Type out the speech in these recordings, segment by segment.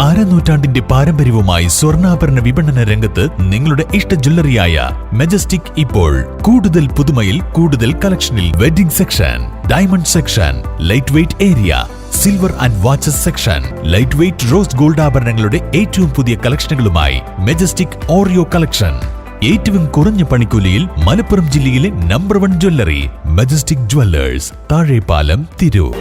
അരനൂറ്റാണ്ടിന്റെ പാരമ്പര്യവുമായി സ്വർണ്ണാഭരണ വിപണന രംഗത്ത് നിങ്ങളുടെ ഇഷ്ട ജ്വല്ലറിയായ മെജസ്റ്റിക് ഇപ്പോൾ കൂടുതൽ പുതുമയിൽ കൂടുതൽ കളക്ഷനിൽ wedding section, diamond section, light weight area, silver and watches section, light weight rose gold ആഭരണങ്ങളുടെ ഏറ്റവും പുതിയ കളക്ഷനുകളുമായി മെജസ്റ്റിക് ഓറിയോ കളക്ഷൻ. ഏറ്റവും കുറഞ്ഞ പണിക്കൂലിയിൽ മലപ്പുറം ജില്ലയിലെ number 1 jewellery majestic Jewellers, Thazhepalam, Tirur.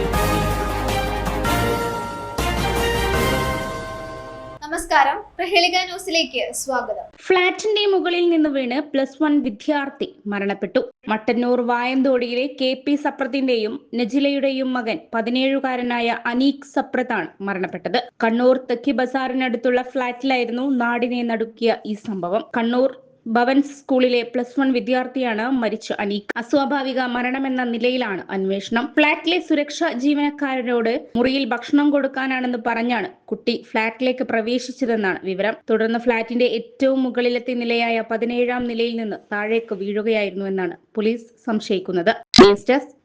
നമസ്കാരം, പ്രഹേളിക ന്യൂസിലേക്ക് സ്വാഗതം. ഫ്ളാറ്റിന്റെ മുകളിൽ നിന്ന് വീണ് +1 വിദ്യാർത്ഥി മരണപ്പെട്ടു. മട്ടന്നൂർ വായന്തോടിയിലെ KP സപ്രത്തിന്റെയും നജിലയുടെയും മകൻ 17-കാരനായ അനീഖ് സപ്രത്താണ് മരണപ്പെട്ടത്. കണ്ണൂർ തെക്കി ബസാറിനടുത്തുള്ള ഫ്ളാറ്റിലായിരുന്നു നാടിനെ നടുക്കിയ ഈ സംഭവം. കണ്ണൂർ ഭവൻസ് സ്കൂളിലെ +1 വിദ്യാർത്ഥിയാണ് മരിച്ച അനീഖ്. അസ്വാഭാവിക മരണമെന്ന നിലയിലാണ് അന്വേഷണം. ഫ്ളാറ്റിലെ സുരക്ഷാ ജീവനക്കാരനോട് മുറിയിൽ ഭക്ഷണം കൊടുക്കാനാണെന്ന് പറഞ്ഞാണ് കുട്ടി ഫ്ളാറ്റിലേക്ക് പ്രവേശിച്ചതെന്നാണ് വിവരം. തുടർന്ന് ഫ്ളാറ്റിന്റെ ഏറ്റവും മുകളിലത്തെ നിലയായ 17-ാം നിലയിൽ നിന്ന് താഴേക്ക് വീഴുകയായിരുന്നുവെന്നാണ് പോലീസ് സംശയിക്കുന്നത്.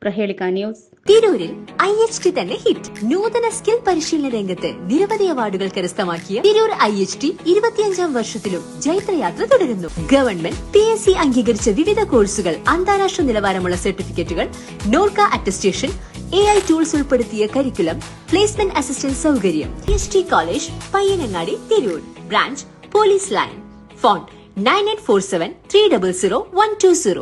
പ്രഹേളിക ന്യൂസ്. തിരൂരിൽ IHT തന്നെ ഹിറ്റ്. നൂതന സ്കിൽ പരിശീലന രംഗത്ത് നിരവധി അവാർഡുകൾ കരസ്ഥമാക്കിയ തിരൂർ IHT 25-ാം വർഷത്തിലും ജൈത്രയാത്ര തുടരുന്നു. ഗവൺമെന്റ് PSC അംഗീകരിച്ച വിവിധ കോഴ്സുകൾ, അന്താരാഷ്ട്ര നിലവാരമുള്ള സർട്ടിഫിക്കറ്റുകൾ, നോർക്ക അറ്റസ്റ്റേഷൻ, AI ടൂൾസ് ഉൾപ്പെടുത്തിയ കരിക്കുലം, പ്ലേസ്മെന്റ് അസിസ്റ്റന്റ് സൗകര്യം. IHT college, Payyanangadi, Tirur. Branch police line. Phone 9847 300 120.